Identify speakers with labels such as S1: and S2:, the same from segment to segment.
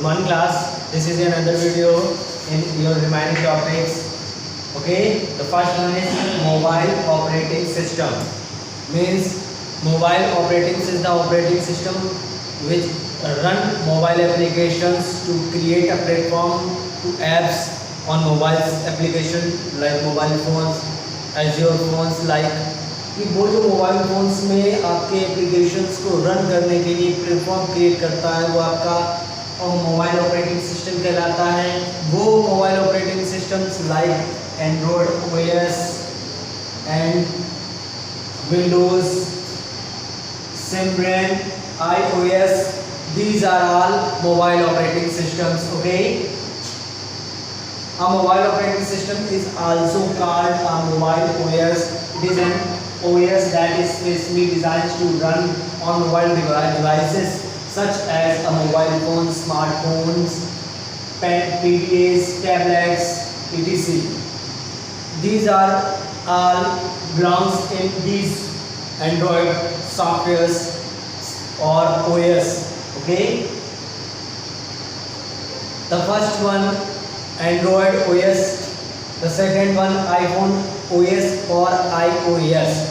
S1: one class. This is another video in your remaining topics. Okay, the first one is mobile operating system. Means mobile operating system, the operating system which run mobile applications to create a platform to apps on mobile application like mobile phones, Azure phones like कि वो जो mobile phones में आपके applications को run करने के लिए platform create करता है वो आपका मोबाइल ऑपरेटिंग सिस्टम कहलाता है। वो mobile operating systems like Android OS and Windows, Simran, iOS, these are all mobile operating systems. Okay, a mobile operating system is also called a mobile OS. It is an OS that is specially designed to run on mobile devices such as a mobile phone, smartphones, PDAs, tablets, etc. These are all belongs in these Android softwares or OS. Okay, the first one Android OS, the second one iPhone OS or iOS.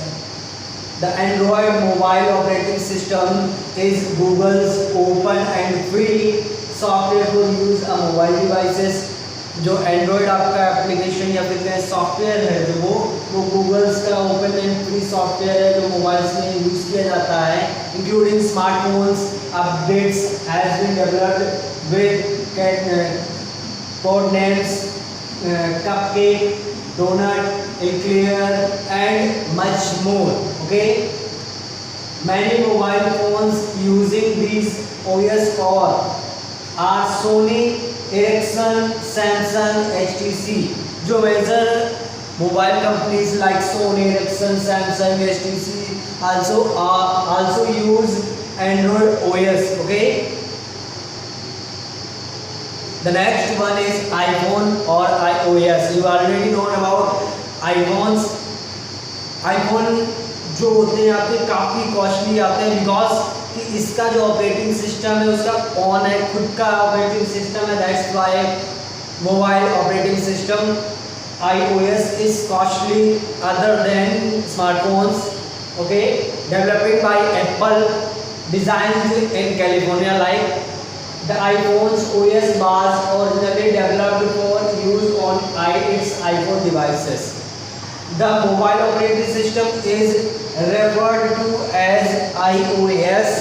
S1: The Android mobile operating system is Google's open and free software for use on mobile devices. जो Android आपका application या फिर software है जो वो Google's का open and free software है जो मोबाइल्स में यूज़ किया जाता है, including smartphones. Updates has been developed with code names cupcake, donut, eclair and much more. Okay, many mobile phones using these OS are Sony, Ericsson, Samsung, HTC. जो major mobile companies like Sony, Ericsson, Samsung, HTC also use Android OS. Okay, the next one is iPhone or iOS. You already know about iPhones. iPhone जो होते हैं आपके काफ़ी costly आते हैं because कि इसका जो ऑपरेटिंग सिस्टम है उसका ऑन है, खुद का ऑपरेटिंग सिस्टम है। That's why mobile operating system iOS is costly other than smartphones. Okay, developed by Apple, designed in California. Like the iPhone's OS was originally developed for use on its iPhone devices. The mobile operating system is referred to as iOS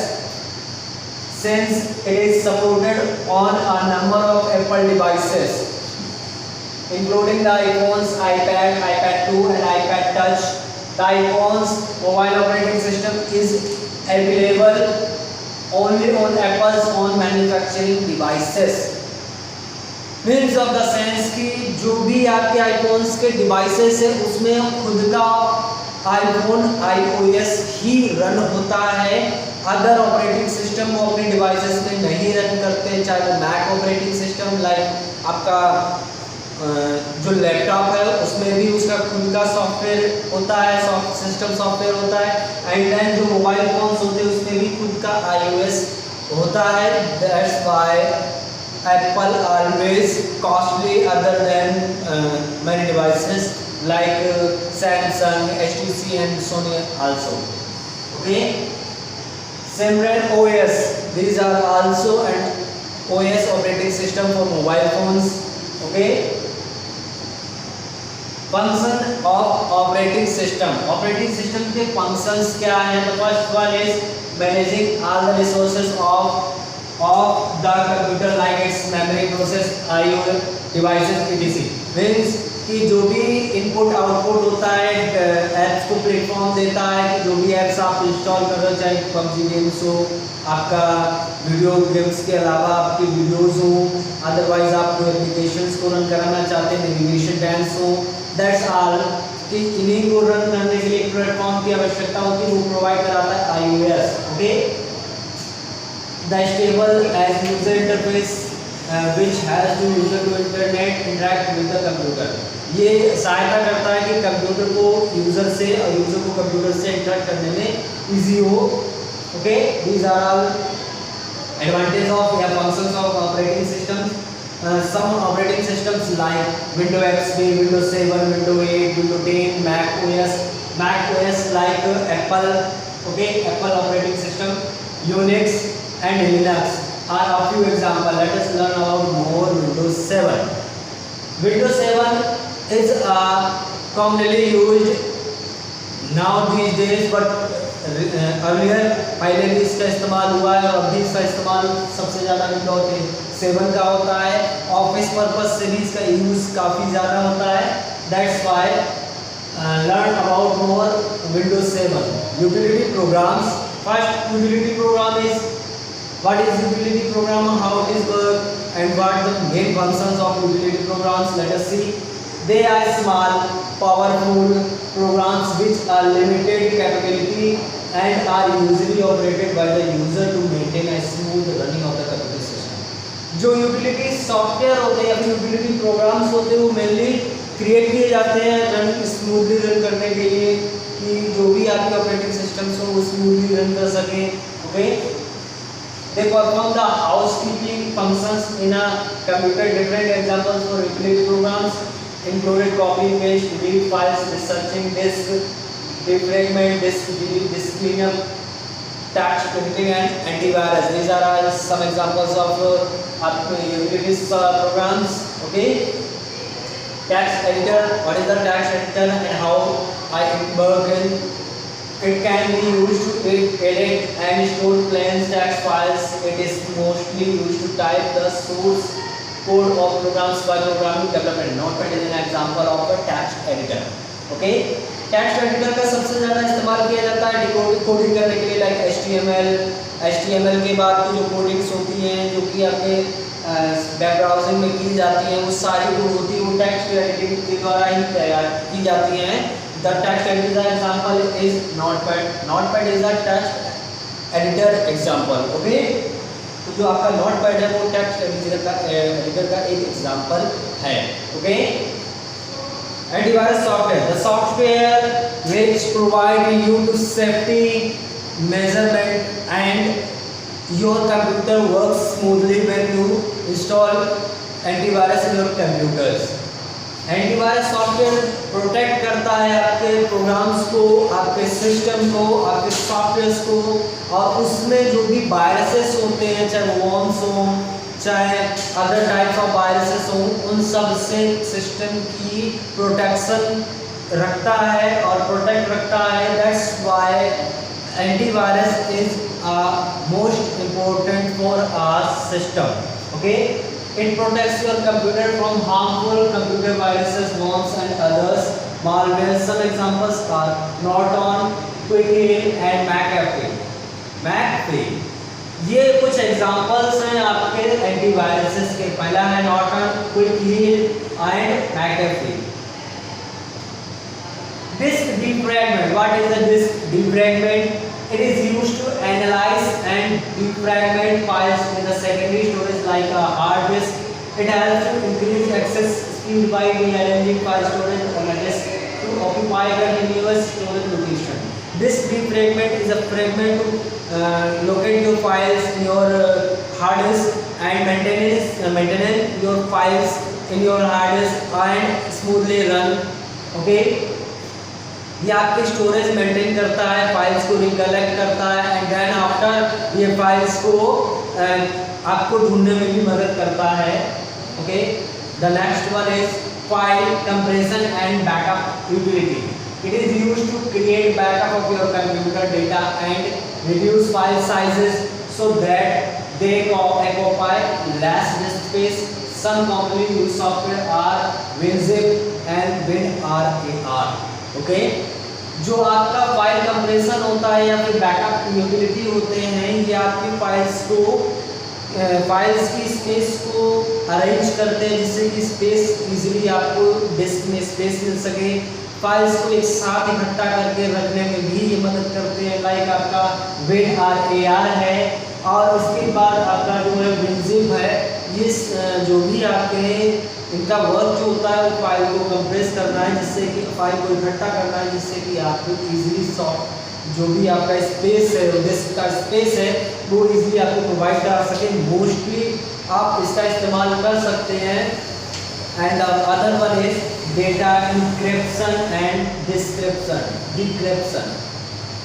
S1: since it is supported on a number of Apple devices, including the iPhones, iPad, iPad 2 and iPad Touch. The iPhone's mobile operating system is available only on Apple's own manufacturing devices. Means of the sense कि जो भी आपके iPhones के devices है उसमें खुद का iPhone iOS ही run होता है। अदर ऑपरेटिंग सिस्टम वो अपने डिवाइसेस में नहीं रन करते, चाहे वो मैक ऑपरेटिंग सिस्टम लाइक आपका जो लैपटॉप है उसमें भी उसका खुद का सॉफ्टवेयर होता है, सिस्टम सॉफ्टवेयर होता है। एंड देन जो मोबाइल फोन्स होते हैं उसमें भी खुद का iOS होता है। That's why Apple always costly other than many devices like Samsung, HTC and Soni also. Okay, Simran OS, these are also an OS operating system for mobile phones. Okay, function of operating system के functions क्या हैं? तो first one is managing all the resources of the computer like it's memory, process, IO devices etc. Means कि जो भी input output होता है apps को प्लेटफॉर्म देता है कि जो भी ऐप्स आप इंस्टॉल कर रहे हो, चाहे PUBG गेम्स हो, आपका वीडियो गेम्स के अलावा आपकी वीडियोस हो, अदरवाइज आप कोई एप्लीकेशंस को रन कराना चाहते हैं, नेविगेशन टैब्स हो, दैट्स ऑल कि इन्हीं को रन करने के लिए एक प्लेटफॉर्म की आवश्यकता होती है, वो प्रोवाइड कराता है iOS. Okay, the stable as user interface which has to user to internet interact with the computer. ये सहायता करता है कि कंप्यूटर को यूजर से और यूजर को कंप्यूटर से इंटरेक्ट करने में इजी हो. Okay, these are all advantages of या functions of operating some operating systems like Windows XP, Windows 7, Windows 8, Windows 10, Mac OS like Apple, okay, Apple operating system, Unix and Linux are a few examples. Let us learn about more Windows 7. Windows 7 is commonly used now these days, but earlier पहले भी इसका इस्तेमाल हुआ है और अभी इसका इस्तेमाल सबसे ज़्यादा विंडोज 7 का होता है। ऑफिस पर्पस से भी इसका यूज़ काफ़ी ज़्यादा होता है। That's why learn about more Windows 7 utility programmes. First utility programme is what is utility program, how it is work and what the main functions of utility programs. Let us see. They are small powerful programs which are limited capability and are usually operated by the user to maintain a smooth running of the computer system. जो utility software होते हैं या फिर utility programmes होते हैं वो mainly create किए जाते हैं रन स्मूथली रन करने के लिए कि जो भी आपके ऑपरेटिंग सिस्टम्स हो वो स्मूथली रन कर सकें। Okay, they perform the housekeeping functions in a computer. Different examples for utility programs included copy, paste, delete files, researching disk, defragment disk, disk cleanup, tax editing and antivirus. These are some examples of utilities programs. Okay, tax editor. What is the tax editor and how I work in? It can be used to edit and store plain text files. It is mostly used to type the source code of programs by programming development. Notepad is an example of a text editor. Okay, text editor का सबसे ज़्यादा इस्तेमाल किया जाता है coding करने के लिए, लाइक HTML के बाद की जो कोडिंग्स होती हैं जो कि आपके वेब ब्राउजिंग में की जाती हैं वो सारी जो होती है वो टेक्स्ट एडिटिंग के द्वारा ही तैयार की जाती हैं। The text editor example is Notepad. Notepad is a text editor example. Okay, तो जो आपका Notepad है वो text editor का एक example है। Okay, antivirus software, the software which provide you to safety measurement and your computer works smoothly when you install antivirus in your computers. Antivirus software protect करता है आपके प्रोग्राम्स को, आपके सिस्टम को, आपके सॉफ्टवेयर्स को, और उसमें जो भी वायरसेस होते हैं चाहे वॉर्म्स हों चाहे अदर टाइप्स ऑफ वायरसेस हों उन सब से सिस्टम की प्रोटेक्शन रखता है और प्रोटेक्ट रखता है। That's why antivirus is most important for our system. Okay, it protects your computer from harmful computer viruses, worms and others malware. Some examples are Norton, Quickheal and McAfee. ये कुछ examples हैं आपके antiviruses के। पहला है Norton, Quickheal and McAfee. Disk defragment. What is the disk defragment? It is used to analyze and defragment files in the secondary storage like a hard disk. It helps to increase access speed by rearranging file storage on a disk to occupy the newest storage location. Disk defragment is a fragment to locate your files in your hard disk and maintain your files in your hard disk and smoothly run. Okay. ये आपके storage maintain करता है, files को recollect करता है and then after ये files को आपको ढूंढने में भी मदद करता है। Okay, the next one is file compression and backup utility. It is used to create backup of your computer data and reduce file sizes so that they occupy less disk space. Some commonly used software are WinZip and WinRAR. Okay, जो आपका file compression होता है या फिर backup utility होते हैं ये आपकी फाइल्स की स्पेस को अरेंज करते हैं जिससे कि स्पेस इजीली आपको डिस्क में स्पेस मिल सके। फाइल्स को एक साथ इकट्ठा करके रखने में भी ये मदद करते हैं, लाइक आपका WinRAR है और उसके बाद आपका जो है WinZip है। ये जो भी आपके इनका वर्क जो होता है वो फाइल को कंप्रेस करना है जिससे कि फाइल को इकट्ठा करना है जिससे कि आपको इजीली जो भी आपका स्पेस है, डिस्क का स्पेस है, वो इजीली आपको प्रोवाइड करा सके। मोस्टली आप इसका इस्तेमाल कर सकते हैं। And other one is data encryption and decryption.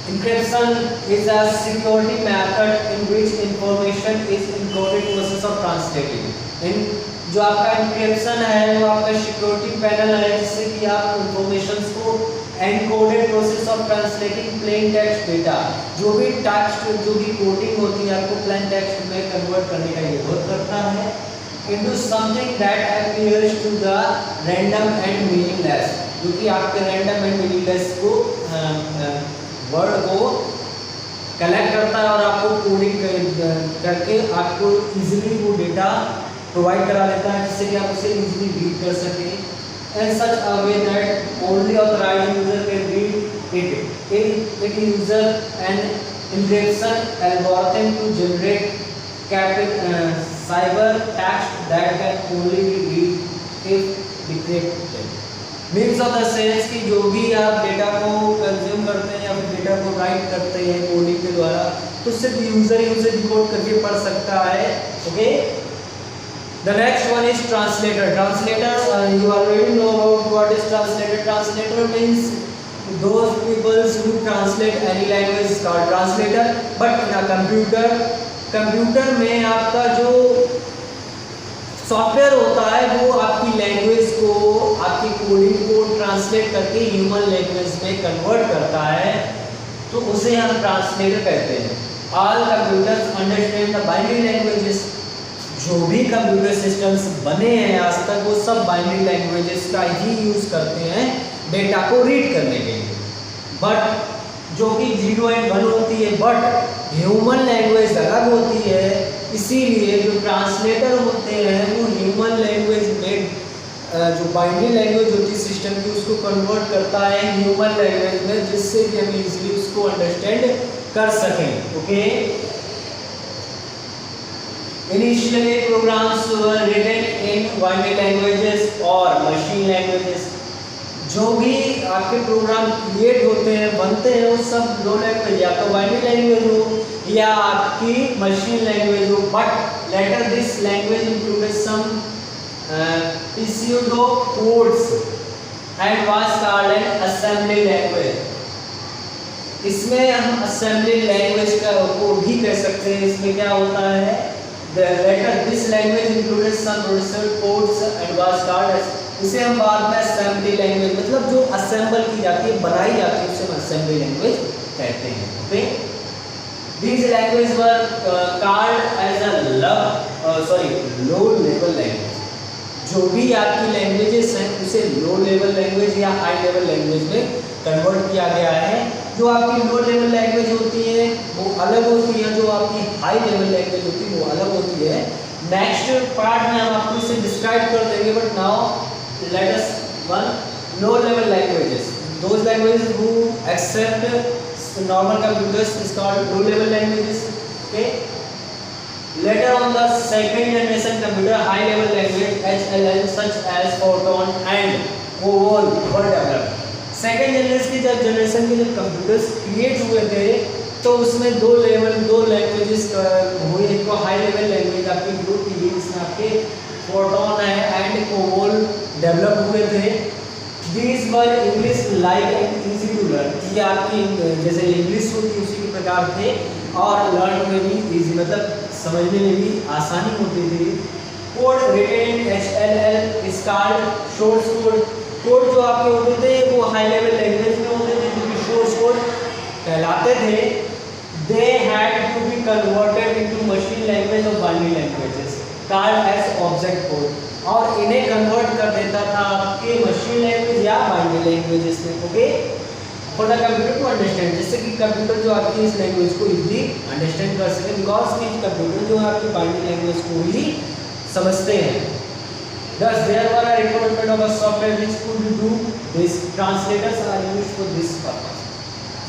S1: Encryption is a security method in which information is encoded process of translating. इन जो आपका encryption है वो आपका सिक्योरिटी पैनल है जिससे कि आप इंफॉर्मेशन को encoded process of translating plain text data, जो भी टेक्स्ट जो भी कोडिंग होती है आपको plain text में कन्वर्ट करने का ये बहुत करता है into something that appears to the random and meaningless, जो कि आपके random and meaningless को वर्ड को कलेक्ट करता है और आपको कोडिंग करके आपको इजीली वो डेटा प्रोवाइड करा देता है जिससे कि आप उसे इजीली रीड कर सकें in such a way that only authorised user can read it user an encryption algorithm to generate cyber text that can only be read if decrypted. Means of the sense कि जो भी आप data को consume करते हैं या फिर data को राइट करते हैं कोडिंग के द्वारा तो सिर्फ यूजर ही उसे डिकोड करके पढ़ सकता है। Okay, the next one is translator. Translator you already know about what is translator. Translator means those peoples who translate any language is called translator. But in a computer में आपका जो software होता है वो आपकी लैंग्वेज को, आपकी coding को ट्रांसलेट करके ह्यूमन लैंग्वेज में कन्वर्ट करता है, तो उसे हम ट्रांसलेटर कहते हैं। All computers understand the binary languages. जो भी कंप्यूटर सिस्टम्स बने हैं आज तक वो सब बाइनरी लैंग्वेजेस का ही यूज करते हैं डेटा को रीड करने के लिए। बट जो कि 0 एंड 1 होती है, बट ह्यूमन लैंग्वेज अलग होती है, इसीलिए जो ट्रांसलेटर होते हैं वो ह्यूमन लैंग्वेज में जो बाइनरी लैंग्वेज होती है सिस्टम की उसको कन्वर्ट करता है ह्यूमन लैंग्वेज में, जिससे कि हम इजीली उसको अंडरस्टैंड कर सकें। Okay, initially programs were written in binary languages और मशीन लैंग्वेजेस। जो भी आपके प्रोग्राम क्रिएट होते हैं, बनते हैं, वो सब दो लैंग्वेज, या तो बाइनरी लैंग्वेज हो या आपकी मशीन लैंग्वेज हो। But later this language included some pseudo codes and was called an assembly language। इसमें हम असेंबली लैंग्वेज को भी कह सकते हैं। इसमें क्या होता है, the later this language included some pseudo codes and was called, इसे हम बाद में असेंबली लैंग्वेज, मतलब जो असेंबल की जाती है, बनाई जाती है, उसे हम असेंबली लैंग्वेज कहते हैं। Okay, these languages were called as a low level language। जो भी आपकी लैंग्वेजेस हैं उसे लो लेवल लैंग्वेज या हाई लेवल लैंग्वेज में कन्वर्ट किया गया है। जो आपकी लो लेवल लैंग्वेज होती है वो अलग होती है, जो आपकी हाई लेवल लैंग्वेज होती है वो अलग होती है। नेक्स्ट पार्ट में हम आपको इसे डिस्क्राइब कर देंगे, but now let us one low level languages. Those languages who accept normal computers is called low level languages. Okay, later on the second generation computer high level language HLL such as Fortran and COBOL were developed। Second generation के जब computers create हुए थे तो उसमें दो languages हुए। एक तो हाई लेवल लैंग्वेज आपकी ग्रुप की, जिसमें आपके फोर्ट्रॉन है एंड कोबोल डेवलप हुए थे। These were English like and easy to learn. ये आपकी जैसे इंग्लिश होती है उसी के प्रकार थे और लर्न में भी इजी, मतलब समझने में भी आसानी होती थी। Code written in HLL is called source code. Code जो आपके होते थे वो हाई लेवल लैंग्वेज में होते थे, जो कि सोर्स कोड कहलाते थे। They had to be converted into machine language और binary languages called as object code, और इन्हें कन्वर्ट कर देता था आपके मशीन लैंग्वेज या बाइनरी लैंग्वेजेस में। Okay, for the computer to understand, जिससे कि कंप्यूटर जो आपकी इस लैंग्वेज को इजीली अंडरस्टैंड कर सके, बिकॉज कि कंप्यूटर जो है आपकी बाइनरी लैंग्वेज को ही समझते हैं। Thus there were a requirement of a software which could do this। Translators are used for this purpose।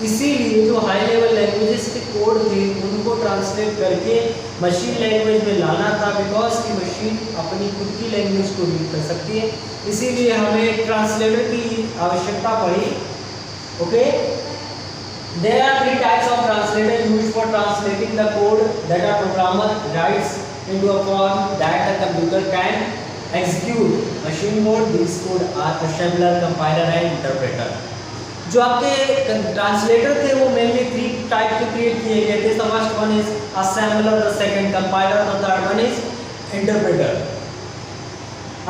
S1: इसीलिए जो हाई लेवल लैंग्वेजेस के कोड थे उनको ट्रांसलेट करके मशीन लैंग्वेज में लाना था, बिकॉज की मशीन अपनी खुद की लैंग्वेज को रीड कर सकती है, इसीलिए हमें ट्रांसलेटर की आवश्यकता पड़ी। Okay, There are three types of translator used for translating the code that a programmer writes into a form that the computer can execute. Machine code, these code are assembler, compiler and interpreter. जो आपके translator थे वो mainly three type के create किए गए थे. The first one is assembler, the second compiler, the third one is interpreter.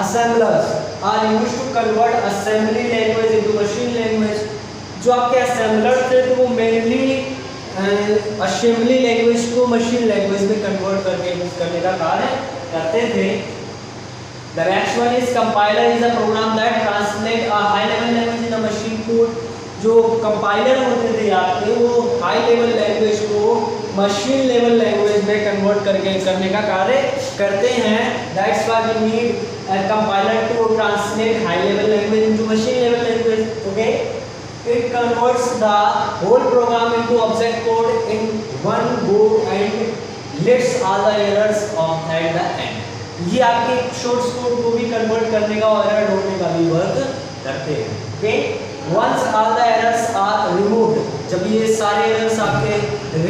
S1: Assemblers are used to convert assembly language into machine language. जो आपके असेंबलर थे तो वो मेनली असेंबली लैंग्वेज को मशीन लैंग्वेज में कन्वर्ट करने का कार्य करते थे. The next one is compiler, is a program that translate a high level language in a machine code. जो कंपाइलर होते थे आपके वो हाई लेवल लैंग्वेज को मशीन लेवल लैंग्वेज में कन्वर्ट करने का कार्य करते हैं. That's why we need a compiler to translate high level language into machine level language. Okay, it converts the whole program into object code in one go and lets all the errors off at the end. ये आपके short code को भी convert करने का और error ढूंढने का भी वर्क करते हैं. Okay, once all the errors are removed, जब ये सारे एरर्स आपके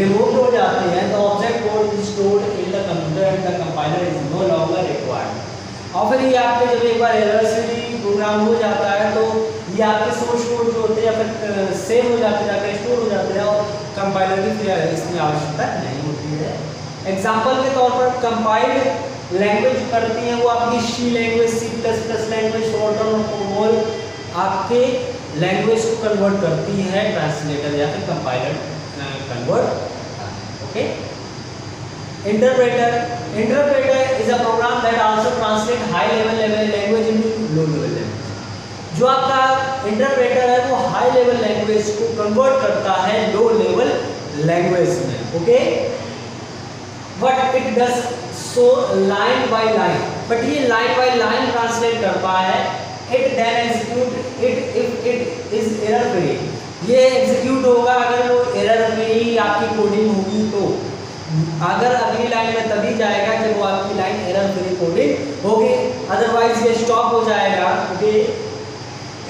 S1: रिमूव हो जाते हैं तो object code is stored in the computer and the compiler is no longer required. और फिर ये आपके जब एक बार एरर से भी प्रोग्राम हो जाता है तो ये आपके सोर्स कोड जो होते हैं या फिर सेव हो जाते हैं, जाकर स्टोर हो जाते हैं और कंपाइलर की फिर इसकी आवश्यकता नहीं होती है. एग्जांपल के तौर पर कंपाइल्ड लैंग्वेज करती हैं वो आपकी C language, C plus plus language, Fortran और कोमोल आपके लैंग्वेज को कन्वर्ट करती है ट्रांसलेटर या फिर compiler convert. Okay, interpreter is a program that also translate high level language into low level language. जो आपका इंटरप्रेटर है वो हाई लेवल लैंग्वेज को कन्वर्ट करता है लो लेवल लैंग्वेज में. Okay, but it does so line by line, but ये line by line translate करता है. It then execute it if it is error free. ये एग्जीक्यूट होगा अगर वो एरर फ्री आपकी कोडिंग होगी तो. अगर अगली लाइन में तभी जाएगा जब वो आपकी लाइन एरर फ्री कोडिंग होगी, अदरवाइज ये स्टॉप हो जाएगा. Okay,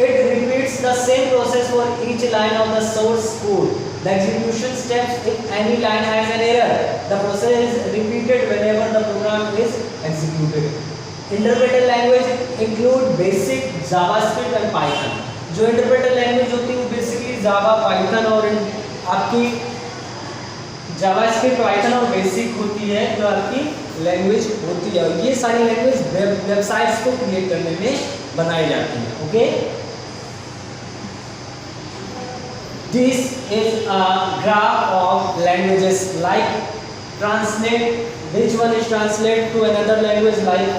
S1: it repeats the same process for each line of the source code. The execution steps if any line has an error, the process is repeated whenever the program is executed. Interpreter language include BASIC JavaScript and Python. जो interpreter language होती है वो basically Java, Python और आपकी JavaScript, Python और basic होती है जो आपकी लैंग्वेज होती है. और ये सारी लैंग्वेज वेबसाइट्स को क्रिएट करने में बनाई जाती है. Okay, this is a graph of languages like translate, which one is translate to another language, like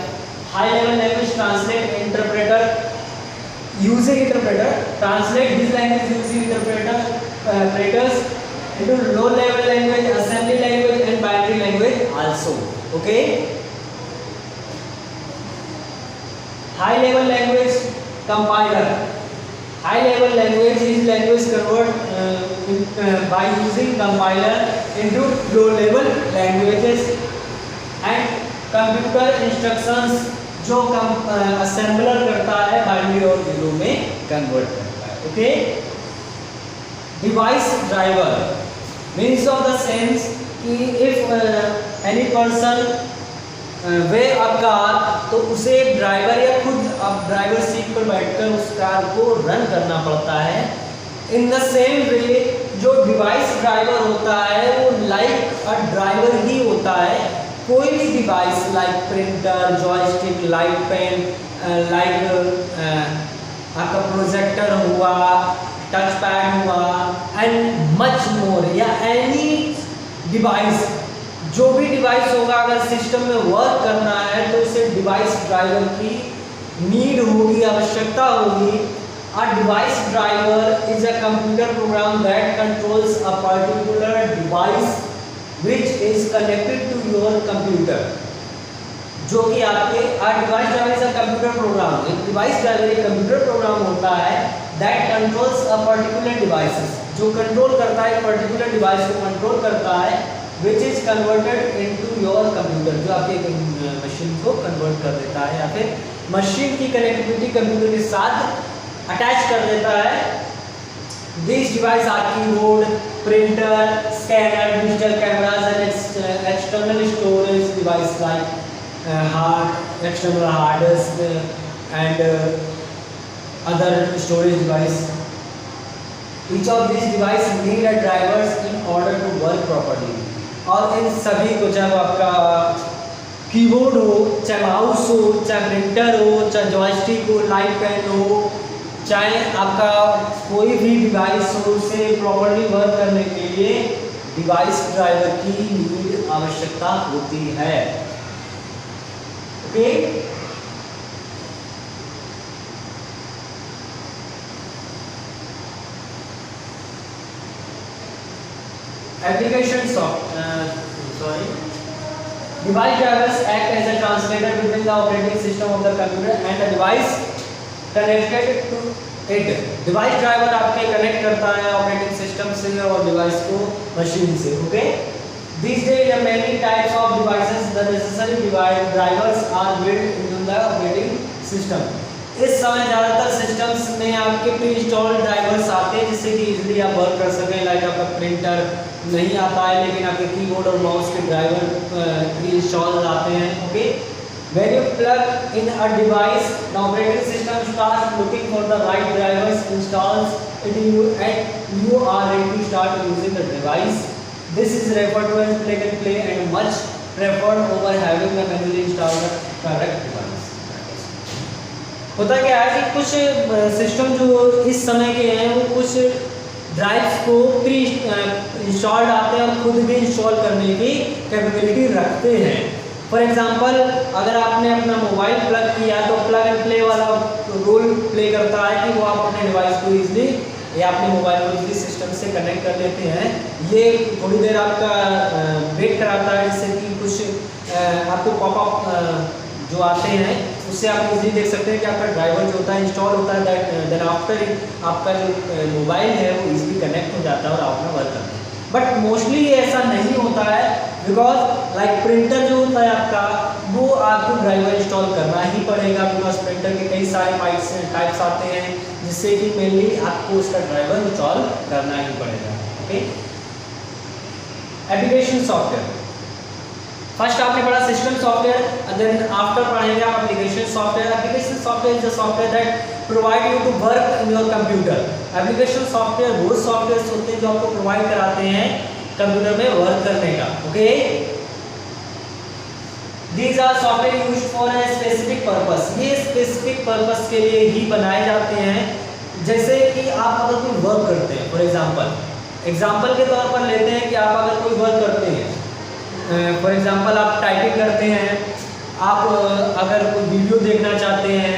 S1: high level language translate, interpreter using interpreter translate this language using interpreters into low level language, assembly language and binary language also. Okay, high level language compiler. High level language is language convert by using compiler into low level languages. And computer instructions जो assembler करता है binary और zero में convert करता है. Okay, device driver means of the sense कि if any person way a car तो उसे ड्राइवर या खुद अब ड्राइवर सीट पर बैठकर उस कार को रन करना पड़ता है. इन द सेम वे जो डिवाइस ड्राइवर होता है वो लाइक अ ड्राइवर ही होता है. कोई भी device like printer, joystick, light pen, like आपका प्रोजेक्टर हुआ, टच पैड हुआ एंड मच मोर, या एनी डिवाइस, जो भी डिवाइस होगा अगर सिस्टम में वर्क करना है तो उसे डिवाइस ड्राइवर की नीड होगी, आवश्यकता होगी. A device driver is a computer program that controls a particular device which is connected to your computer. जो कि आपके device driver is a computer program. एक डिवाइस ड्राइवर एक कंप्यूटर प्रोग्राम होता है that controls a particular devices, जो control करता है पर्टिकुलर डिवाइस को कंट्रोल करता है, which is converted into your computer, जो आपके मशीन को कन्वर्ट कर देता है या फिर मशीन की कनेक्टिविटी कंप्यूटर के साथ अटैच कर देता है. This device are keyboard, printer, scanner, digital cameras, and external storage device like external hard disk and other storage device. Each of these device need a drivers in order to work properly. और इन सभी को, चाहे आपका keyboard हो, चाहे mouse हो, चाहे printer हो, चाहे जॉयस्टिक हो, लाइट पेन हो, चाहे आपका कोई भी डिवाइस हो, उसे प्रॉपर्ली वर्क करने के लिए डिवाइस ड्राइवर की नीड आवश्यकता होती है। Okay, application device drivers act as a translator between the operating system of the computer and the device connected to it. Device driver आपके कनेक्ट करता है ऑपरेटिंग सिस्टम से और डिवाइस को मशीन से। Okay, these days there are many types of devices. The necessary device drivers are built into the operating system. इस समय ज़्यादातर सिस्टम्स में आपके प्री इंस्टॉल्ड ड्राइवर्स आते हैं जिससे कि इजीली आप वर्क कर सकें। लाइक आपका प्रिंटर नहीं आता है लेकिन आपके कीबोर्ड और माउस के ड्राइवर प्री इंस्टॉल्ड आते हैं। Okay, when you plug in a device, the operating system starts looking for the right drivers, installs it in you, and you are ready to start using the device. This is referred to as plug and play and much preferred over having the manually installed correct device. होता क्या है कि कुछ system जो इस समय के हैं वो कुछ ड्राइव्स को प्री इंस्टॉल्ड आते हैं और खुद भी इंस्टॉल करने की कैपेबिलिटी रखते हैं। फॉर एग्जांपल, अगर आपने अपना मोबाइल प्लग किया तो प्लग एंड प्ले वाला रोल प्ले करता है कि वो आप अपने डिवाइस को ईजिली या अपने मोबाइल को ईजिली सिस्टम से कनेक्ट कर लेते हैं। ये थोड़ी देर आपका वेट कराता है जिससे कि कुछ आपको पॉपअप जो आते हैं उससे आप इजीली देख सकते हैं कि आपका ड्राइवर जो होता है इंस्टॉल होता है। देन आफ्टर आपका जो मोबाइल है वो इजीली कनेक्ट हो जाता है और आप अपना वर्क करते हैं। बट मोस्टली ये ऐसा नहीं होता है बिकॉज लाइक प्रिंटर जो होता है आपका वो आपको ड्राइवर इंस्टॉल करना ही पड़ेगा बिकॉज प्रिंटर के कई सारे टाइप्स आते हैं जिससे कि मेनली आपको उसका ड्राइवर इंस्टॉल करना ही पड़ेगा। Okay, application software. फर्स्ट आपने पढ़ा सिस्टम सॉफ्टवेयर, देन आफ्टर पढ़ेंगे आप application software. Application software is the software that provide you to work in your computer. Application software वो सॉफ्टवेयर होते हैं जो आपको प्रोवाइड कराते हैं कंप्यूटर में वर्क करने का। Okay, these are software used for a specific purpose. ये स्पेसिफिक पर्पस के लिए ही बनाए जाते हैं। जैसे कि आप अगर कोई वर्क करते हैं, फॉर एग्जाम्पल के तौर पर लेते हैं कि आप अगर कोई वर्क करते हैं, फॉर एग्जांपल आप टाइपिंग करते हैं, आप अगर कोई वीडियो देखना चाहते हैं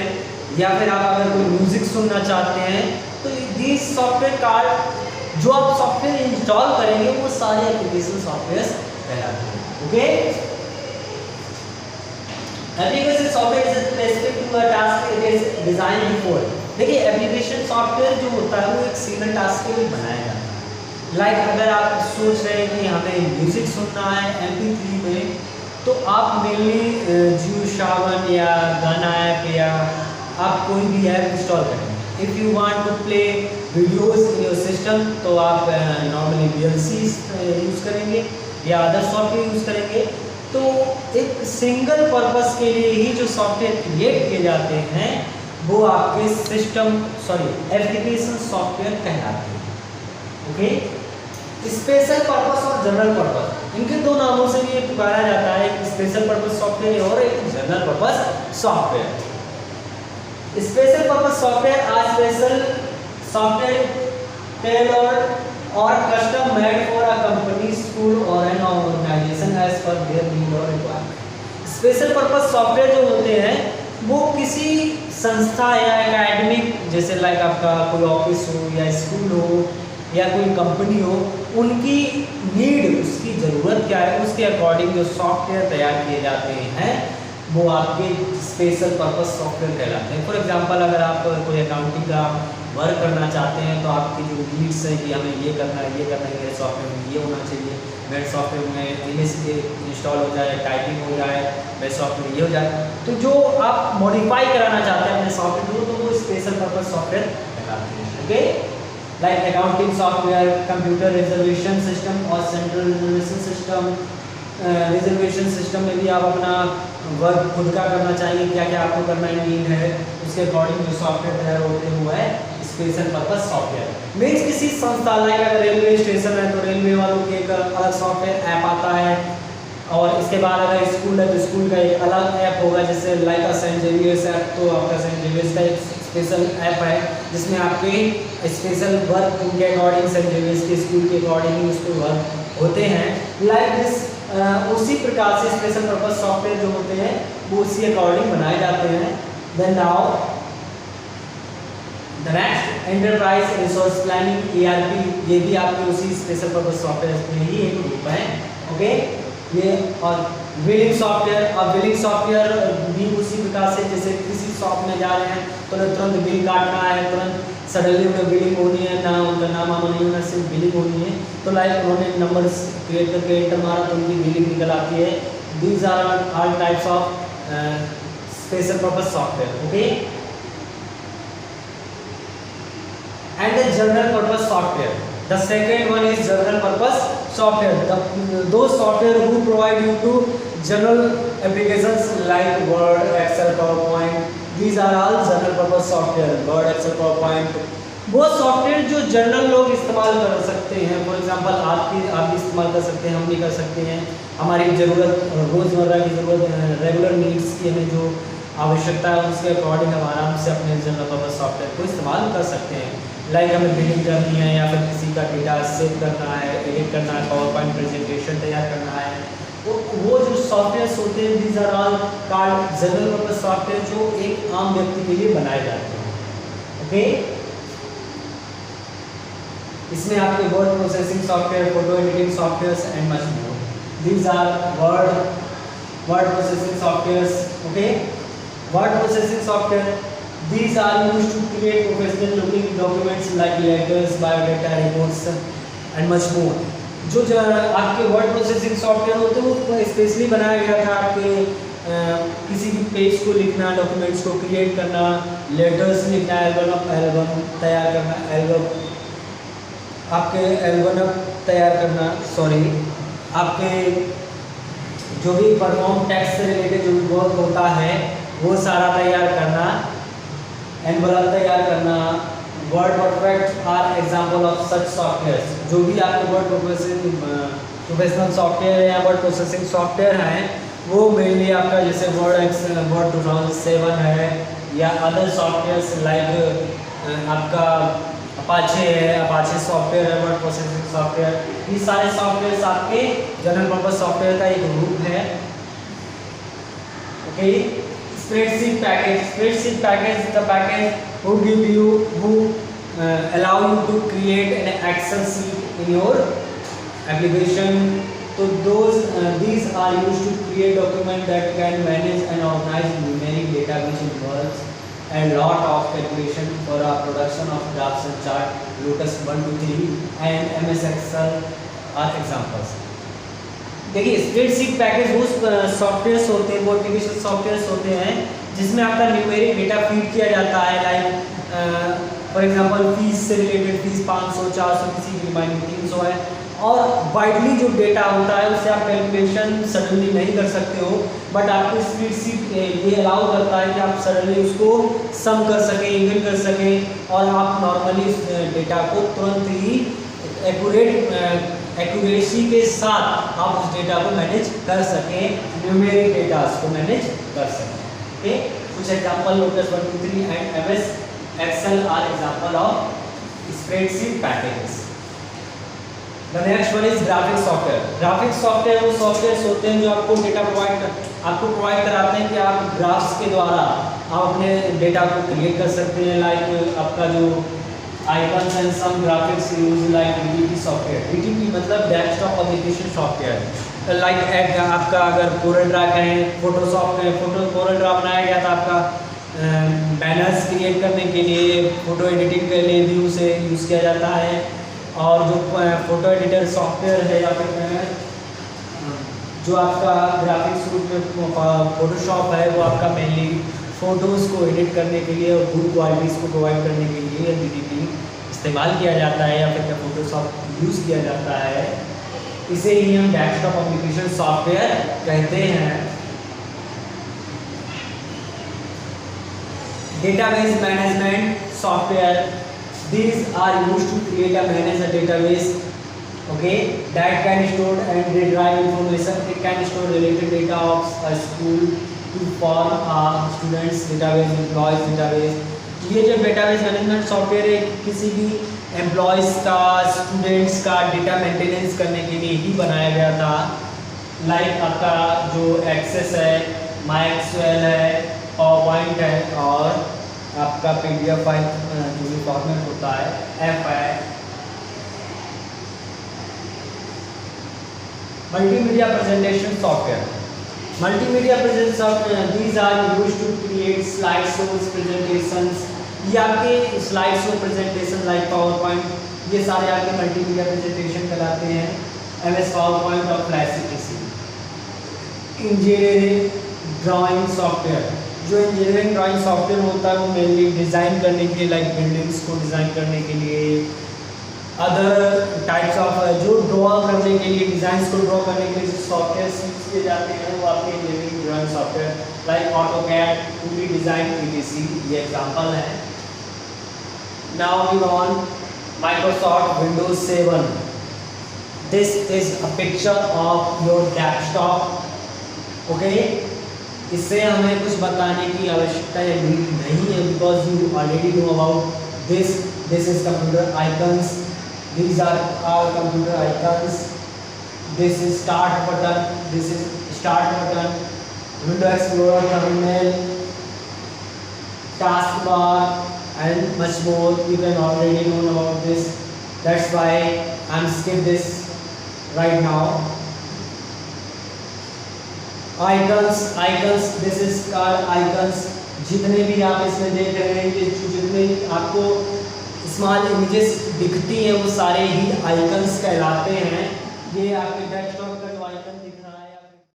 S1: या फिर आप अगर कोई म्यूज़िक सुनना चाहते हैं तो दिस सॉफ्टवेयर कार्ड जो आप सॉफ्टवेयर इंस्टॉल करेंगे वो सारे एप्लीकेशन सॉफ्टवेयर कहलाते हैं। Okay, application software is specific to a task it is design for. देखिए, एप्लीकेशन सॉफ्टवेयर जो होता है वो एक सिंगल टास्क के लिए बनाया जाता है। लाइक अगर आप सोच रहे हैं कि हमें म्यूज़िक सुनना है MP3 में तो आप मेनली जियो सावन या गाना ऐप या आप कोई भी ऐप इंस्टॉल करेंगे। If you want to play videos in your system तो आप नॉर्मली VLC यूज़ करेंगे या अदर सॉफ्टवेयर यूज़ करेंगे। तो एक सिंगल पर्पस के लिए ही जो सॉफ्टवेयर क्रिएट किए जाते हैं वो आपके एप्लीकेशन सॉफ्टवेयर कहलाते हैं। ओके, स्पेशल पर्पस और जनरल पर्पस, इनके दो नामों से ये पुकारा जाता है, एक स्पेशल पर्पस सॉफ्टवेयर और एक general purpose software. Special purpose software are special software tailored और custom made for a company, school और an organisation as per their need और रिक्वायरमेंट। स्पेशल पर्पस सॉफ्टवेयर जो होते हैं वो किसी संस्था या एकेडमिक, जैसे लाइक आपका कोई ऑफिस हो या स्कूल हो या कोई कंपनी हो, उनकी नीड, उसकी ज़रूरत क्या है उसके अकॉर्डिंग जो सॉफ्टवेयर तैयार किए जाते हैं वो आपके स्पेशल पर्पस सॉफ्टवेयर कहलाते हैं। फॉर एग्जांपल, अगर आप कोई अकाउंटिंग का वर्क करना चाहते हैं तो आपकी जो नीड्स हैं कि हमें ये करना है, मेरे सॉफ्टवेयर में ये होना चाहिए, मेरे सॉफ्टवेयर में इमेज इंस्टॉल हो जाए, टाइपिंग हो जाए, मेरे सॉफ्टवेयर ये हो जाए, तो जो आप मॉडिफाई कराना चाहते हैं अपने सॉफ्टवेयर को तो वो स्पेशल पर्पस सॉफ्टवेयर कहलाते हैं। Okay, like accounting software, computer reservation system और central reservation system. Reservation system में भी आप अपना वर्क खुद का करना चाहिए, क्या क्या आपको करना नीड है, उसके अकॉर्डिंग जो सॉफ्टवेयर तैयार होते हुए है स्पेशल पर्पस सॉफ्टवेयर। मीन्स किसी संस्था लाइक अगर रेलवे स्टेशन है तो रेलवे वालों के एक अलग सॉफ्टवेयर ऐप आता है, और इसके बाद अगर स्कूल है तो स्कूल का एक अलग ऐप होगा, जैसे लाइक सेंट जेवियर्स ऐप, तो आपका सेंट जेवियर्स का एक स्पेशल ऐप है जिसमें आपके स्पेशल वर्क उनके अकॉर्डिंग सेंट जेवियर्स के स्कूल के अकॉर्डिंग उस पर वर्क होते हैं। लाइक दिस उसी प्रकार से स्पेशल पर्पस सॉफ्टवेयर जो होते हैं वो उसी अकॉर्डिंग बनाए जाते हैं। Then now the next enterprise resource planning ERP, ये भी आपके उसी स्पेशल पर्पस सॉफ्टवेयर में ही एक ग्रुप है। ओके, ये और बिलिंग सॉफ्टवेयर, अब बिलिंग सॉफ्टवेयर भी उसी प्रकार से जैसे किसी शॉप में जा रहे हैं तो तुरंत बिल काटना है, तुरंत सडनली उन्हें बिलिंग होनी है, ना उनका नाम आना नहीं होना, सिर्फ बिलिंग होनी है, तो लाइक उन्होंने नंबर्स क्रिएट करके एंटर मारा तो उनकी बिलिंग निकल आती है। These are all types of special purpose software. Okay, and the general purpose software. The second one is general purpose software. Those software who provide you to general applications like Word, Excel, PowerPoint. These are all general purpose software. Word, Excel, PowerPoint. वो software जो general लोग इस्तेमाल कर सकते हैं, for example आप भी इस्तेमाल कर सकते हैं, हम भी कर सकते हैं, हमारी ज़रूरत रोज़मर्रा की ज़रूरत रेगुलर नीड्स की हमें जो आवश्यकता है उसके अकॉर्डिंग हम आराम से अपने जनरल पर्पस सॉफ्टवेयर को इस्तेमाल कर सकते हैं। लाइक हमें बिलिंग करनी है या फिर किसी का डेटा सेव करना है, एडिट करना है, पावरपॉइंट प्रेजेंटेशन तैयार करना है, तो वो जो सॉफ्टवेयर होते हैं these are all called general purpose software, जो एक आम व्यक्ति के लिए बनाए जाते हैं। ओके, इसमें आपके word processing software, photo editing software and much more. These are word processing softwares. Okay, word processing software, these are used to create professional looking documents like letters, biodata, reports and much more. जो आपके word processing software होते हैं वो specially बनाया गया था आपके किसी भी पेज को लिखना, डॉक्यूमेंट्स को क्रिएट करना, लेटर्स लिखना, एल्बम तैयार करना, एल्बम तैयार करना, आपके जो भी परफॉर्म टेक्स्ट से रिलेटेड जो भी वर्क होता है वो सारा तैयार करना, एनवलप तैयार करना। WordPerfect are example of such software. जो भी आपके वर्ड प्रोफेशनल सॉफ्टवेयर या वर्ड प्रोसेसिंग सॉफ्टवेयर हैं वो मेनली आपका जैसे वर्ड 2007 है या अदर सॉफ्टवेयर्स लाइक आपका अपाचे है, अपाचे सॉफ्टवेयर है, वर्ड प्रोसेसिंग सॉफ्टवेयर, ये सारे सॉफ्टवेयर आपके जनरल पर्पस सॉफ्टवेयर का एक ग्रुप है। Okay, spreadsheet package the package who allow you to create an Excel sheet in your application. So these are used to create document that can manage and organize numeric data, which involves a lot of calculation for our production of graphs and chart. Lotus 1 to 3 and MS Excel are examples. देखिए, spreadsheet package वो softwares होते हैं, वो application softwares होते हैं जिसमें आपका numeric data feed किया जाता है। लाइक फॉर एग्जांपल फीस से रिलेटेड, फीस 500, 400, किसी की रिमाइंडिंग 300 है, और वाइडली जो डेटा होता है उससे आप कैलकुलेशन सडनली नहीं कर सकते हो, बट आपको स्प्रेडशीट ये अलाउ करता है कि आप सडनली उसको सम कर सकें, इवन कर सकें, और आप नॉर्मली उस डेटा को तुरंत ही एक्यूरेसी के साथ आप उस डेटा को मैनेज कर सकें, न्यूमेरिक डेटा को मैनेज कर सकें। ओके, कुछ example Lotus 1 2 3 and MS Excel are example of spreadsheet packages. The next one is graphic software. Graphic software वो सॉफ्टवेयर्स होते हैं जो आपको डेटा प्रोवाइड कराते हैं कि आप ग्राफ्स के द्वारा आप अपने डेटा को क्रिएट कर सकते हैं। लाइक आपका जो icons and some graphics used like DTP software. DTP मतलब desktop application software। लाइक आपका अगर कोरल ड्रा कहें, फोटोशॉप में कोरल ड्रा बनाया गया था आपका बैनर्स क्रिएट करने के लिए, फोटो एडिटिंग के लिए भी उसे यूज़ किया जाता है। और जो फोटो एडिटर सॉफ्टवेयर है या फिर जो आपका ग्राफिक्स रूप में फोटोशॉप है वो आपका मेनली फ़ोटोज़ को एडिट करने के लिए और गुड क्वालिटीज़ को प्रोवाइड करने के लिए DTP इस्तेमाल किया जाता है या फिर फोटोशॉप यूज़ किया जाता है, इसे ही हम डेस्कटॉप एप्लीकेशन सॉफ्टवेयर कहते हैं। Database management software, these are used to create and manage a database, okay, that can store and retrieve information. It can store related data of a school to form a students database, employees database. ये जो database management software है किसी भी employees का, students का data maintenance करने के लिए ही बनाया गया था। लाइक आपका जो एक्सेस है, माइक्सवेल है, पावरपॉइंट है और आपका PDF फाइल जो भी फॉर्मेट होता है एफ है। Multimedia presentation software, multimedia presentation software, these are used to create slide shows, presentations. ये आपके slide show presentation like PowerPoint, ये सारे आपके मल्टीमीडिया प्रेजेंटेशन कहलाते हैं। MS पावरपॉइंट और Flash etc। Engineering drawing software, जो इंजीनियरिंग ड्राइंग सॉफ्टवेयर होता है वो मेनली डिज़ाइन करने के लिए, लाइक बिल्डिंग्स को डिज़ाइन करने के लिए, अदर टाइप्स ऑफ जो ड्रॉ करने के लिए, डिज़ाइंस को ड्रॉ करने के लिए जो सॉफ्टवेयर यूज किए जाते हैं वो आपके engineering drawing software like AutoCAD, 2D design etc, ये एग्जाम्पल है। Now we on Microsoft Windows 7, this is a picture of your desktop, okay. इससे हमें कुछ बताने की आवश्यकता या नीड नहीं है, because you already know about this. This is computer icons, these are our computer icons. This is start button, this is start button, window explorer, terminal, taskbar and much more. You can already know about this, that's why I'm skip this right now. icons, this is called icons। जितने भी आप इसमें देख रहे हैं, ये जितने आपको स्मॉल इमेजेस दिखती हैं वो सारे ही आइकन्स कहलाते हैं। ये आपके डेस्कटॉप का जो आइकन